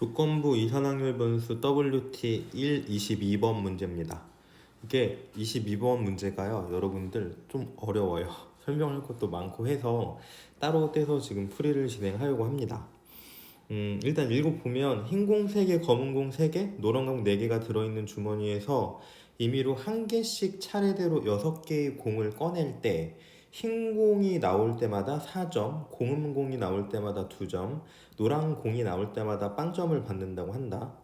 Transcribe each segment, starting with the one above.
조건부 이산확률 변수 WT 1 22번 문제입니다. 이게 22번 문제가요, 여러분들 좀 어려워요. 설명할 것도 많고 해서 따로 떼서 지금 풀이를 진행하려고 합니다. 일단 읽어보면 흰 공 3개, 검은 공 3개, 노란 공 4개가 들어있는 주머니에서 임의로 한 개씩 차례대로 6개의 공을 꺼낼 때 흰 공이 나올 때마다 4점, 검은 공이 나올 때마다 2점, 노란 공이 나올 때마다 빵점을 받는다고 한다.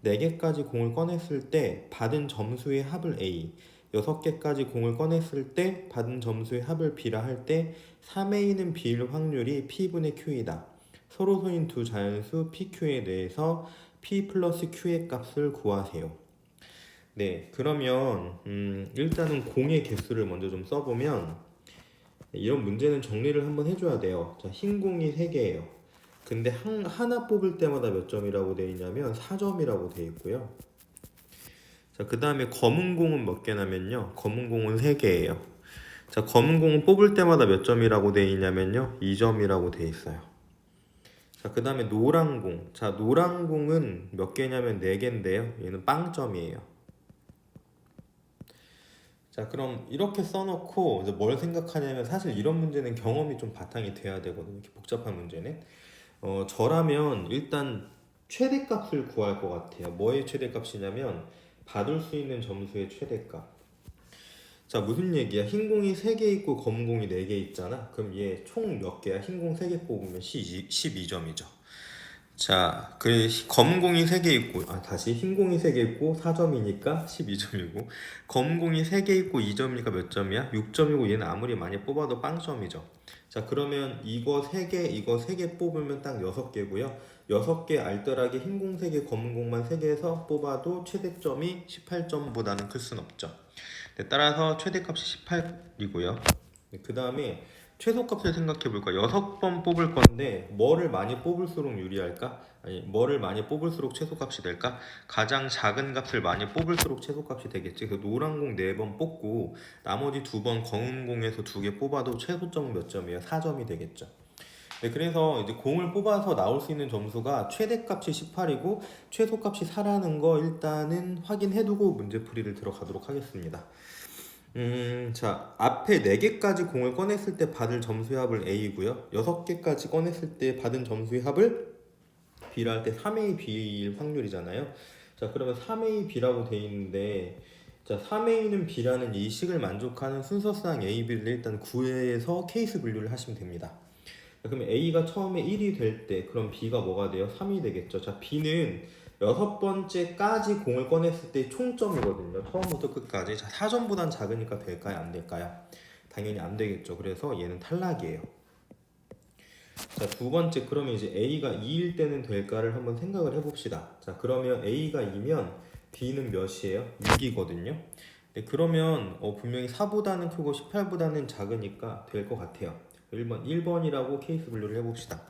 4개까지 공을 꺼냈을 때 받은 점수의 합을 A, 6개까지 공을 꺼냈을 때 받은 점수의 합을 B라 할 때 3A는 B일 확률이 P분의 Q이다. 서로소인 두 자연수 PQ에 대해서 P 플러스 Q의 값을 구하세요. 네, 그러면 일단은 공의 개수를 먼저 좀 써보면 이런 문제는 정리를 한번 해줘야 돼요. 자, 흰 공이 3개예요. 근데 하나 뽑을 때마다 몇 점이라고 되어 있냐면 4점이라고 되어 있고요. 자, 그 다음에 검은 공은 몇 개냐면요, 검은 공은 3개예요. 자, 검은 공은 뽑을 때마다 몇 점이라고 되어 있냐면요, 2점이라고 되어 있어요. 자, 그 다음에 노란 공. 자, 노란 공은 몇 개냐면 4개인데요, 얘는 빵점이에요. 자, 그럼 이렇게 써놓고 이제 뭘 생각하냐면, 사실 이런 문제는 경험이 좀 바탕이 돼야 되거든요. 이렇게 복잡한 문제는. 저라면 일단 최대값을 구할 것 같아요. 뭐의 최대값이냐면 받을 수 있는 점수의 최대값. 자, 무슨 얘기야? 흰 공이 3개 있고 검은 공이 4개 있잖아. 그럼 얘 총 몇 개야? 흰 공 3개 뽑으면 12점이죠. 자, 그 검은 공이 3개 있고, 다시 흰 공이 3개 있고 4점이니까 12점이고, 검은 공이 3개 있고 2점이니까 몇 점이야? 6점이고, 얘는 아무리 많이 뽑아도 빵점이죠. 자, 그러면 이거 3개, 이거 3개 뽑으면 딱 6개고요. 6개 알뜰하게 흰 공 3개, 검은 공만 3개에서 뽑아도 최대점이 18점보다는 클 순 없죠. 네, 따라서 최대값이 18이고요. 그 다음에 최소값을 생각해 볼까? 6번 뽑을 건데 뭐를 많이 뽑을수록 유리할까? 아니, 뭐를 많이 뽑을수록 최소값이 될까? 가장 작은 값을 많이 뽑을수록 최소값이 되겠지. 그래서 노란 공 4번 뽑고 나머지 2번 검은 공에서 2개 뽑아도 최소점은 몇 점이에요? 4점이 되겠죠. 네, 그래서 이제 공을 뽑아서 나올 수 있는 점수가 최대값이 18이고 최소값이 4라는 거 일단은 확인해두고 문제풀이를 들어가도록 하겠습니다. 자, 앞에 4개까지 공을 꺼냈을 때 받을 점수의 합을 A고요. 6개까지 꺼냈을 때 받은 점수의 합을 B라 할 때 3A, B일 확률이잖아요. 자, 그러면 3A, B라고 돼 있는데, 자, 3A는 B라는 이 식을 만족하는 순서상 A, B를 일단 구해서 케이스 분류를 하시면 됩니다. 자, 그러면 A가 처음에 1이 될 때, 그럼 B가 뭐가 돼요? 3이 되겠죠. 자, B는 6번째까지 공을 꺼냈을 때 총점이거든요. 처음부터 끝까지. 자, 4점보단 작으니까 될까요? 안 될까요? 당연히 안 되겠죠. 그래서 얘는 탈락이에요. 자, 2번째, 그러면 이제 A가 2일 때는 될까를 한번 생각을 해봅시다. 자, 그러면 A가 2면 B는 몇이에요? 6이거든요. 네, 그러면 분명히 4보다는 크고 18보다는 작으니까 될 것 같아요. 1번이라고 케이스 분류를 해봅시다.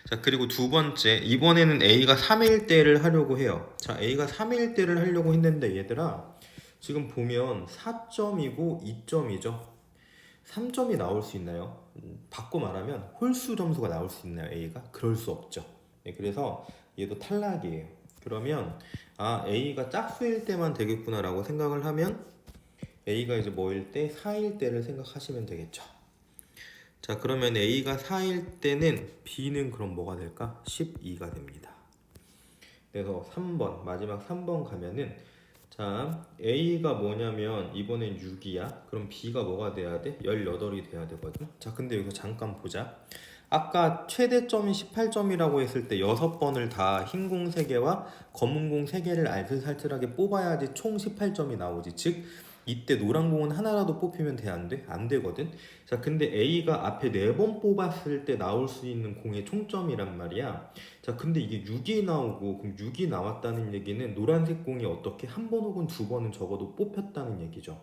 자, 그리고 2번째, 이번에는 A가 3일 때를 하려고 해요. 자, A가 3일 때를 하려고 했는데 얘들아, 지금 보면 4점이고 2점이죠. 3점이 나올 수 있나요? 바꿔 말하면 홀수 점수가 나올 수 있나요, A가? 그럴 수 없죠. 네, 그래서 얘도 탈락이에요. 그러면 A가 짝수일 때만 되겠구나 라고 생각을 하면 A가 이제 뭐일 때? 4일 때를 생각하시면 되겠죠. 자, 그러면 A가 4일 때는 B는 그럼 뭐가 될까? 12가 됩니다. 그래서 3번, 마지막 3번 가면은, 자, A가 뭐냐면 이번엔 6이야. 그럼 B가 뭐가 돼야 돼? 18이 돼야 되거든. 자, 근데 여기서 잠깐 보자. 아까 최대점이 18점이라고 했을 때 6번을 다 흰 공 3개와 검은 공 3개를 알뜰살뜰하게 뽑아야지 총 18점이 나오지. 즉 이때 노란 공은 하나라도 뽑히면 돼, 안 돼? 안 되거든. 자, 근데 A가 앞에 4번 뽑았을 때 나올 수 있는 공의 총점이란 말이야. 자, 근데 이게 6이 나오고, 그럼 6이 나왔다는 얘기는 노란색 공이 어떻게 한 번 혹은 2번은 적어도 뽑혔다는 얘기죠.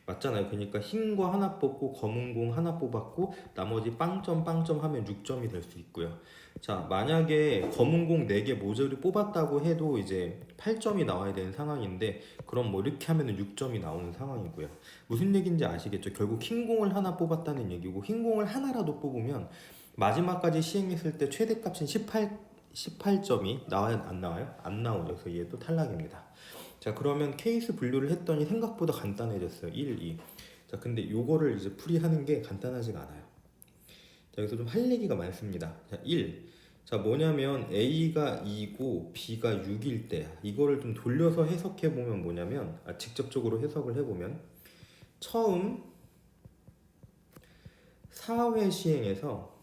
맞잖아요. 그러니까 흰 거 하나 뽑고 검은 공 하나 뽑았고 나머지 빵점 빵점 하면 6점이 될 수 있고요. 자, 만약에 검은 공 4개 모조리 뽑았다고 해도 이제 8점이 나와야 되는 상황인데, 그럼 뭐 이렇게 하면 6점이 나오는 상황이고요. 무슨 얘기인지 아시겠죠? 결국 흰 공을 하나 뽑았다는 얘기고, 흰 공을 하나라도 뽑으면 마지막까지 시행했을 때 최대값인 18 18점이 나와요? 안 나와요? 안 나오죠. 그래서 얘도 탈락입니다. 자, 그러면 케이스 분류를 했더니 생각보다 간단해졌어요. 1, 2. 자, 근데 요거를 이제 풀이하는 게 간단하지가 않아요. 자, 여기서 좀 할 얘기가 많습니다. 자, 1. 자, 뭐냐면 A가 2고 B가 6일 때 이거를 좀 돌려서 해석해 보면 뭐냐면 직접적으로 해석을 해보면 처음 4회 시행에서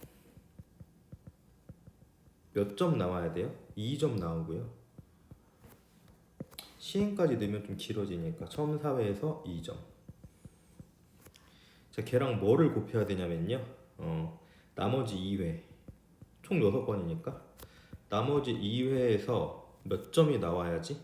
몇 점 나와야 돼요? 2점 나오고요. 시행까지 넣으면 좀 길어지니까 처음 4회에서 2점. 자, 걔랑 뭐를 곱해야 되냐면요. 나머지 2회 총 6번이니까 나머지 2회에서 몇 점이 나와야지?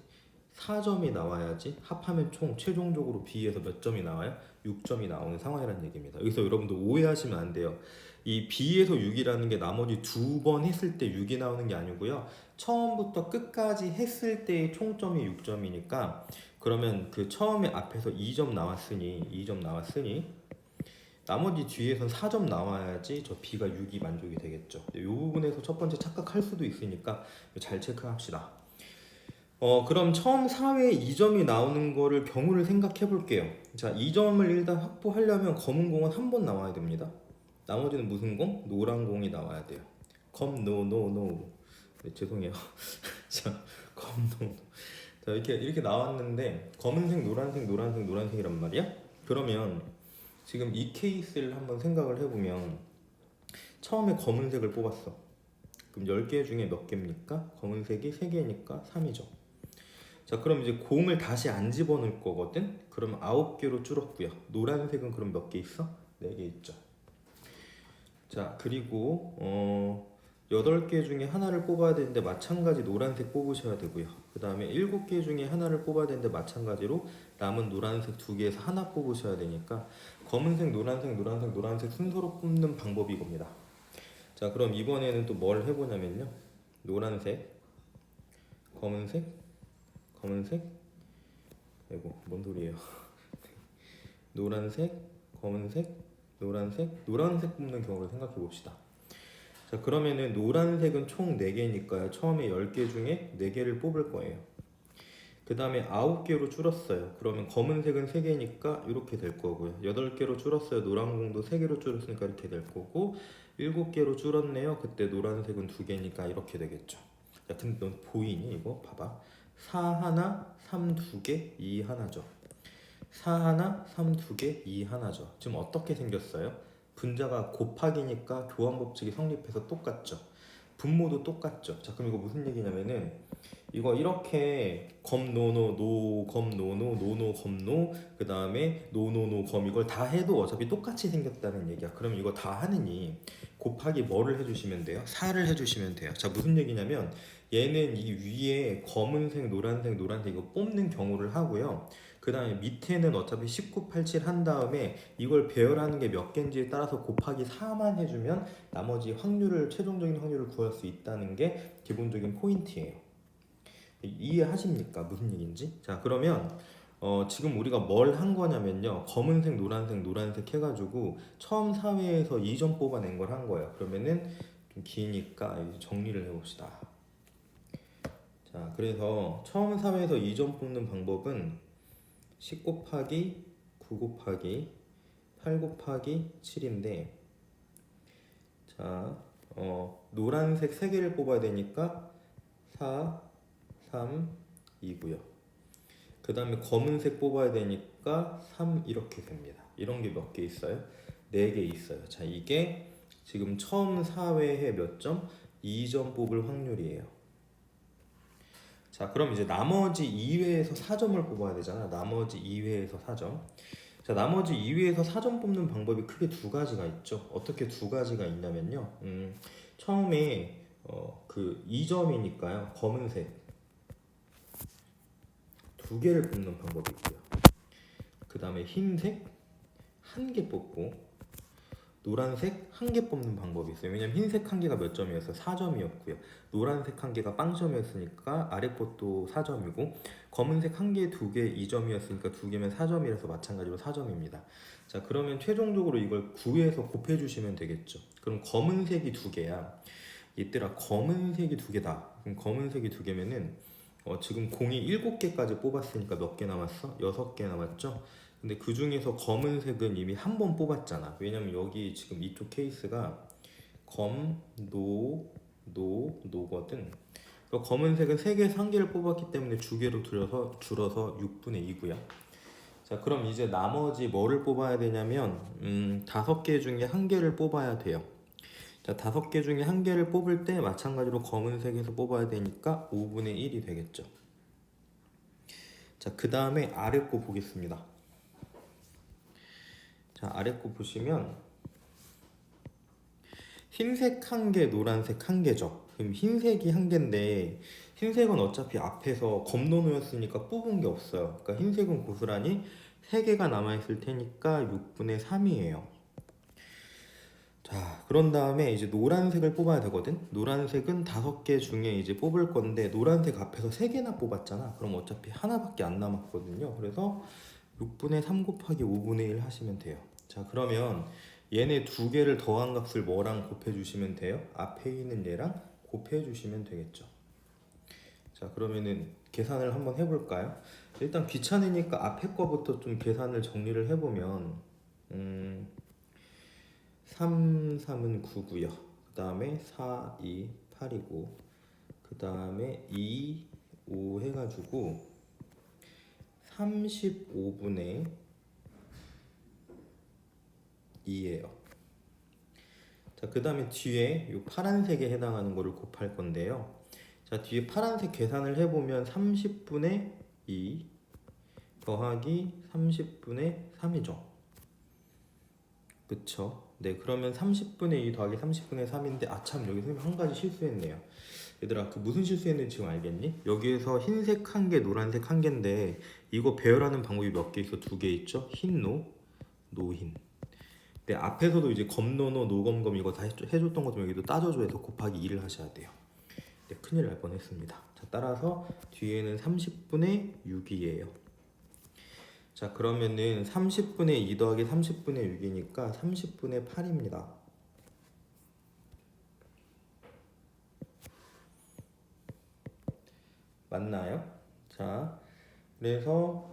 4점이 나와야지 합하면 총 최종적으로 B에서 몇 점이 나와요? 6점이 나오는 상황이라는 얘기입니다. 여기서 여러분들 오해하시면 안 돼요. 이 B에서 6이라는 게 나머지 2번 했을 때 6이 나오는 게 아니고요. 처음부터 끝까지 했을 때의 총점이 6점이니까 그러면 그 처음에 앞에서 2점 나왔으니 나머지 뒤에선 4점 나와야지 저 B가 6이 만족이 되겠죠. 이 부분에서 첫 번째 착각할 수도 있으니까 잘 체크합시다. 그럼 처음 4회에 2점이 나오는 거를 경우를 생각해 볼게요. 자, 2점을 일단 확보하려면 검은 공은 한 번 나와야 됩니다. 나머지는 무슨 공? 노란 공이 나와야 돼요. 노. 네, 죄송해요. 자, 노. 자, 이렇게 나왔는데 검은색, 노란색이란 말이야? 그러면 지금 이 케이스를 한번 생각을 해보면 처음에 검은색을 뽑았어. 그럼 10개 중에 몇 개입니까? 검은색이 3개니까 3이죠. 자, 그럼 이제 공을 다시 안 집어넣을 거거든? 그럼 9개로 줄었고요. 노란색은 그럼 몇 개 있어? 4개 있죠. 자, 그리고 8개 중에 하나를 뽑아야 되는데 마찬가지 노란색 뽑으셔야 되고요. 그 다음에 7개 중에 하나를 뽑아야 되는데 마찬가지로 남은 노란색 2개에서 하나 뽑으셔야 되니까 검은색, 노란색 순서로 뽑는 방법이 이겁니다. 자, 그럼 이번에는 또 뭘 해보냐면요. 노란색, 검은색, 아이고 뭔 소리예요. 노란색, 검은색, 노란색 뽑는 경우를 생각해 봅시다. 자, 그러면은 노란색은 총 4개니까요. 처음에 10개 중에 4개를 뽑을 거예요. 그 다음에 9개로 줄었어요. 그러면 검은색은 3개니까 이렇게 될 거고요. 8개로 줄었어요. 노란 공도 3개로 줄었으니까 이렇게 될 거고 7개로 줄었네요. 그때 노란색은 2개니까 이렇게 되겠죠. 야, 근데 넌 보이니 이거? 봐봐. 4 하나, 3 2개, 2 하나죠. 4 하나, 3 2개, 2 하나죠. 지금 어떻게 생겼어요? 분자가 곱하기니까 교환 법칙이 성립해서 똑같죠. 분모도 똑같죠. 자, 그럼 이거 무슨 얘기냐면은 이거 이렇게 검노노 노노 검노 그 다음에 노노노 검 이걸 다 해도 어차피 똑같이 생겼다는 얘기야. 그럼 이거 다 하느니 곱하기 뭐를 해주시면 돼요? 4를 해주시면 돼요. 자, 무슨 얘기냐면 얘는 이 위에 검은색 노란색 이거 뽑는 경우를 하고요. 그 다음에 밑에는 어차피 19, 87 한 다음에 이걸 배열하는 게 몇 개인지에 따라서 곱하기 4만 해주면 나머지 최종적인 확률을 구할 수 있다는 게 기본적인 포인트예요. 이해하십니까? 무슨 얘기인지? 자, 그러면 지금 우리가 뭘 한 거냐면요. 검은색, 노란색 해가지고 처음 4회에서 2점 뽑아낸 걸 한 거예요. 그러면은 좀 기니까 정리를 해봅시다. 자, 그래서 처음 4회에서 2점 뽑는 방법은 10 곱하기 9 곱하기 8 곱하기 7인데 자, 노란색 3개를 뽑아야 되니까 4, 3, 2고요. 그 다음에 검은색 뽑아야 되니까 3 이렇게 됩니다. 이런 게 몇 개 있어요? 4개 있어요. 자, 이게 지금 처음 4회에 몇 점? 2점 뽑을 확률이에요. 자, 그럼 이제 나머지 2회에서 4점을 뽑아야 되잖아. 나머지 2회에서 4점. 자, 나머지 2회에서 4점 뽑는 방법이 크게 2가지가 있죠. 어떻게 2가지가 있냐면요. 처음에 그 2점이니까요. 검은색 2개를 뽑는 방법이 있고요. 그 다음에 흰색 1개 뽑고 노란색 1개 뽑는 방법이 있어요. 왜냐면 흰색 1개가 몇 점이었어요? 4점이었고요. 노란색 1개가 빵점이었으니까 아래 것도 4점이고 검은색 1개, 2개 2점이었으니까 2개면 4점이라서 마찬가지로 4점입니다. 자, 그러면 최종적으로 이걸 9에서 곱해주시면 되겠죠. 그럼 검은색이 2개야. 얘들아, 검은색이 두 개다. 그럼 검은색이 두 개면은 지금 공이 7개까지 뽑았으니까 몇 개 남았어? 6개 남았죠? 근데 그 중에서 검은색은 이미 한 번 뽑았잖아. 왜냐면 여기 지금 이쪽 케이스가 검, 노거든. 검은색은 3개, 1개를 뽑았기 때문에 2개로 줄어서 6분의 2고요. 자, 그럼 이제 나머지 뭐를 뽑아야 되냐면 5개 중에 1개를 뽑아야 돼요. 자, 5개 중에 1개를 뽑을 때 마찬가지로 검은색에서 뽑아야 되니까 5분의 1이 되겠죠. 자, 그 다음에 아래 거 보겠습니다. 자, 아래 거 보시면 흰색 1개, 노란색 1개죠. 그럼 흰색이 1개인데 흰색은 어차피 앞에서 검노노였으니까 뽑은 게 없어요. 그러니까 흰색은 고스란히 3개가 남아있을 테니까 6분의 3이에요. 자, 그런 다음에 이제 노란색을 뽑아야 되거든. 노란색은 5개 중에 이제 뽑을 건데 노란색 앞에서 3개나 뽑았잖아. 그럼 어차피 하나밖에 안 남았거든요. 그래서 6분의 3 곱하기 5분의 1 하시면 돼요. 자, 그러면 얘네 2개를 더한 값을 뭐랑 곱해주시면 돼요? 앞에 있는 얘랑 곱해주시면 되겠죠. 자, 그러면은 계산을 한번 해볼까요? 일단 귀찮으니까 앞에 거부터 좀 계산을 정리를 해보면 3, 3은 9고요. 그 다음에 4, 2, 8이고 그 다음에 2, 5 해가지고 35분의 2예요. 자, 그 다음에 뒤에 이 파란색에 해당하는 거를 곱할 건데요. 자, 뒤에 파란색 계산을 해보면 30분의 2 더하기 30분의 3이죠. 그쵸? 네, 그러면 30분의 2 더하기 30분의 3인데 참, 여기 선생님 한 가지 실수했네요. 얘들아, 그 무슨 실수했는지 지금 알겠니? 여기에서 흰색 1개, 노란색 1개인데 이거 배열하는 방법이 몇 개 있어? 2개 있죠? 흰노, 노흰. 네, 앞에서도 이제 검노노, 노검검 이거 다 해줬던 것좀 여기도 따져줘야 해서 곱하기 2를 하셔야 돼요. 네, 큰일 날 뻔했습니다. 자, 따라서 뒤에는 30분의 6이에요. 자, 그러면은 30분의 2 더하기 30분의 6이니까 30분의 8입니다. 맞나요? 자, 그래서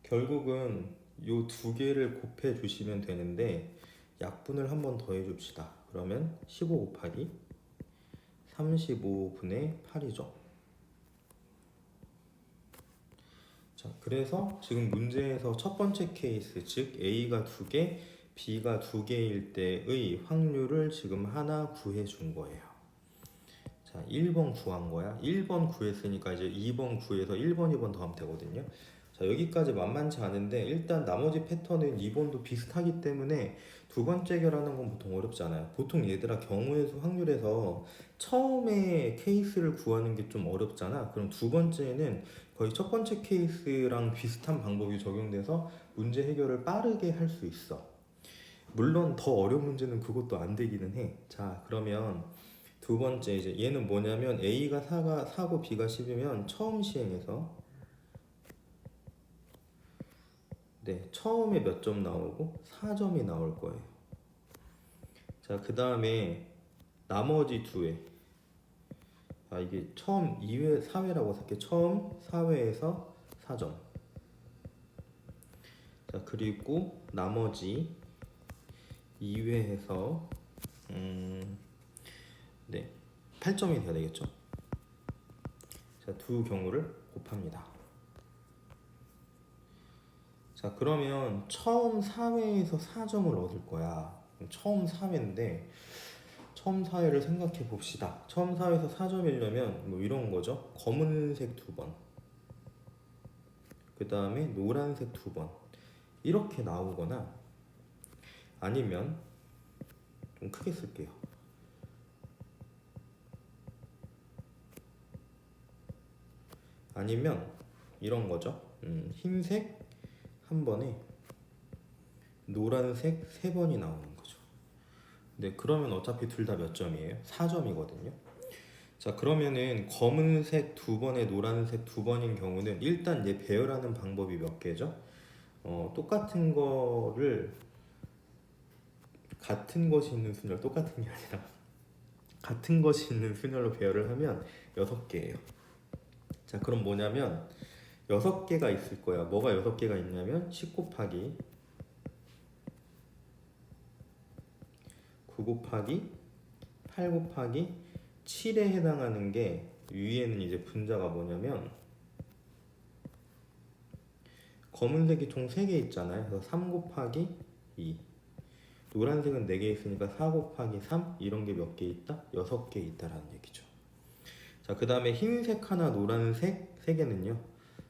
결국은 요 2개를 곱해 주시면 되는데 약분을 한번 더 해줍시다. 그러면 15 곱하기 35분의 8이죠. 자, 그래서 지금 문제에서 첫 번째 케이스, 즉 A가 2개, B가 2개일 때의 확률을 지금 하나 구해 준 거예요. 자, 1번 구한 거야. 1번 구했으니까 이제 2번 구해서 1번, 2번 더하면 되거든요. 자, 여기까지 만만치 않은데 일단 나머지 패턴은 2번도 비슷하기 때문에 두 번째 결하는 건 보통 어렵지 않아요. 보통 얘들아 경우의 수 확률에서 처음에 케이스를 구하는 게 좀 어렵잖아. 그럼 두 번째는 거의 첫 번째 케이스랑 비슷한 방법이 적용돼서 문제 해결을 빠르게 할 수 있어. 물론 더 어려운 문제는 그것도 안 되기는 해. 자, 그러면 두 번째 이제 얘는 뭐냐면 A가 4고 B가 10이면 처음 시행해서 네, 처음에 몇 점 나오고 4점이 나올 거예요. 자, 그 다음에 나머지 두 회. 아, 이게 처음 2회, 4회라고 할게. 처음 4회에서 4점. 자, 그리고 나머지 2회에서 네, 8점이 돼야 되겠죠. 자, 두 경우를 곱합니다. 자, 그러면 처음 4회에서 4점을 얻을 거야. 처음 4회인데 처음 4회를 생각해 봅시다. 처음 4회에서 4점이려면 뭐 이런 거죠. 검은색 2번, 그 다음에 노란색 2번 이렇게 나오거나 아니면 좀 크게 쓸게요. 아니면 이런 거죠. 흰색 한 번에 노란색 3번이 나오는 거죠. 네, 그러면 어차피 둘 다 몇 점이에요? 4점이거든요. 자, 그러면은 검은색 2번에 노란색 2번인 경우는 일단 얘 배열하는 방법이 몇 개죠? 똑같은 거를 같은 것이 있는 순열, 똑같은 게 아니라 같은 것이 있는 순열로 배열을 하면 6개예요. 자, 그럼 뭐냐면 6개가 있을 거야. 뭐가 6개가 있냐면 10 곱하기 9 곱하기 8 곱하기 7에 해당하는 게 위에는 이제 분자가 뭐냐면 검은색이 총 3개 있잖아요. 그래서 3 곱하기 2, 노란색은 4개 있으니까 4 곱하기 3, 이런 게 몇 개 있다? 6개 있다라는 얘기죠. 자, 그 다음에 흰색 하나, 노란색 3개는요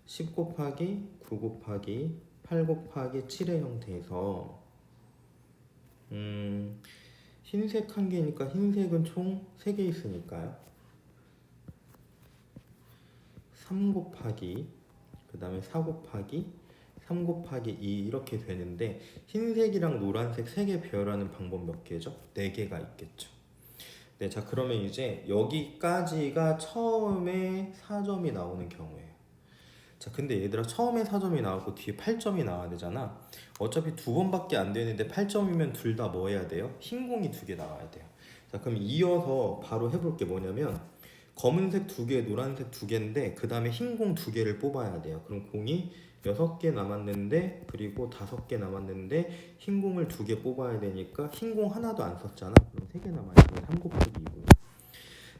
10 곱하기 9 곱하기 8 곱하기 7의 형태에서 흰색 한 개니까 흰색은 총 3개 있으니까요 3 곱하기 그 다음에 4 곱하기 3 곱하기 2 이렇게 되는데, 흰색이랑 노란색 3개 배열하는 방법 몇 개죠? 4개가 있겠죠. 네, 자 그러면 이제 여기까지가 처음에 4점이 나오는 경우예요. 자, 근데 얘들아, 처음에 4점이 나오고 뒤에 8점이 나와야 되잖아. 어차피 2번밖에 안 되는데 8점이면 둘 다 뭐 해야 돼요? 흰 공이 2개 나와야 돼요. 자, 그럼 이어서 바로 해볼 게 뭐냐면 검은색 2개, 노란색 2개인데 그 다음에 흰 공 2개를 뽑아야 돼요. 그럼 공이 6개 남았는데, 그리고 5개 남았는데 흰 공을 2개 뽑아야 되니까 흰 공 하나도 안 썼잖아. 그럼 3개 남아있고 3 곱하기 2고요.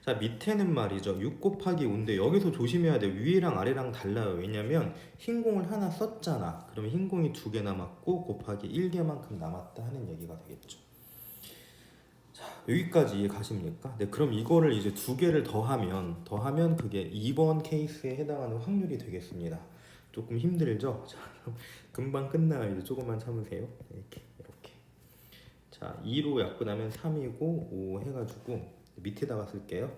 자, 밑에는 말이죠 6 곱하기 5인데 여기서 조심해야 돼요. 위랑 아래랑 달라요. 왜냐면 흰 공을 하나 썼잖아. 그러면 흰 공이 2개 남았고 곱하기 1개만큼 남았다 하는 얘기가 되겠죠. 자, 여기까지 이해 가십니까? 네, 그럼 이거를 이제 2개를 더하면 그게 2번 케이스에 해당하는 확률이 되겠습니다. 조금 힘들죠? 자, 금방 끝나요. 이제 조금만 참으세요. 이렇게. 자, 2로 약분하면 3이고 5 해가지고 밑에다가 쓸게요.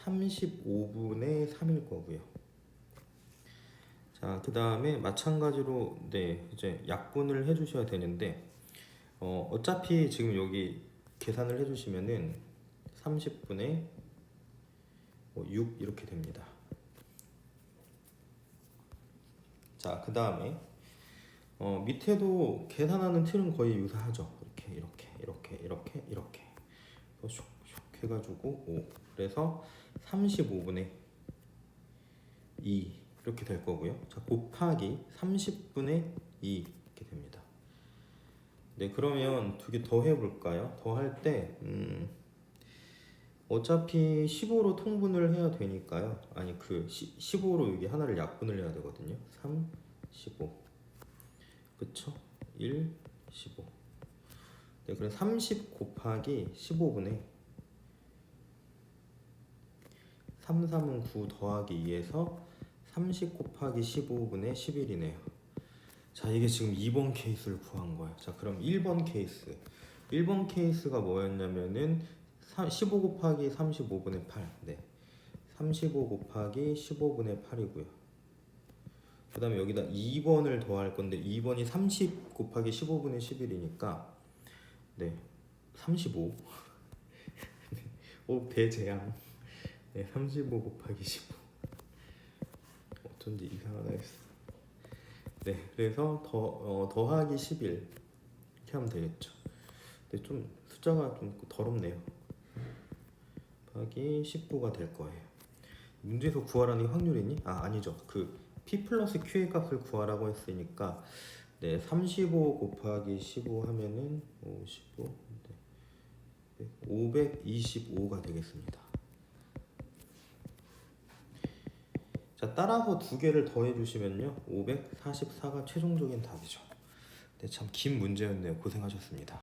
35분의 3일 거고요. 자, 그 다음에 마찬가지로 네, 이제 약분을 해주셔야 되는데 어차피 지금 여기 계산을 해주시면은 30분의 6 이렇게 됩니다. 자, 그 다음에 밑에도 계산하는 틀은 거의 유사하죠. 이렇게 슉슉 해가지고 5, 그래서 35분의 2 이렇게 될 거고요. 자, 곱하기 30분의 2 이렇게 됩니다. 네, 그러면 2개 더 해볼까요? 더 할 때 어차피 15로 통분을 해야 되니까요. 아니, 15로 여기 하나를 약분을 해야 되거든요. 3, 15 그쵸? 1, 15. 네, 그럼 30 곱하기 15분의 3, 3은 9 더하기 2에서 30 곱하기 15분의 11이네요. 자, 이게 지금 2번 케이스를 구한 거예요. 자, 그럼 1번 케이스. 1번 케이스가 뭐였냐면은 15 곱하기 35분의 8. 네. 35 곱하기 15분의 8이고요. 그 다음에 여기다 2번을 더할 건데 2번이 30 곱하기 15분의 11이니까 네, 35. 오, 대재앙. 네, 35 곱하기 15. 어쩐지 이상하다 했어. 네, 그래서 더하기 11 이렇게 하면 되겠죠. 근데 좀 숫자가 좀 더럽네요. 더하기 19가 될 거예요. 문제에서 구하라는 확률이니? 아니죠. 그 P 플러스 Q의 값을 구하라고 했으니까 네, 35 곱하기 15 하면은 55, 네, 525가 되겠습니다. 자, 따라서 2개를 더해 주시면요 544가 최종적인 답이죠. 네, 참 긴 문제였네요. 고생하셨습니다.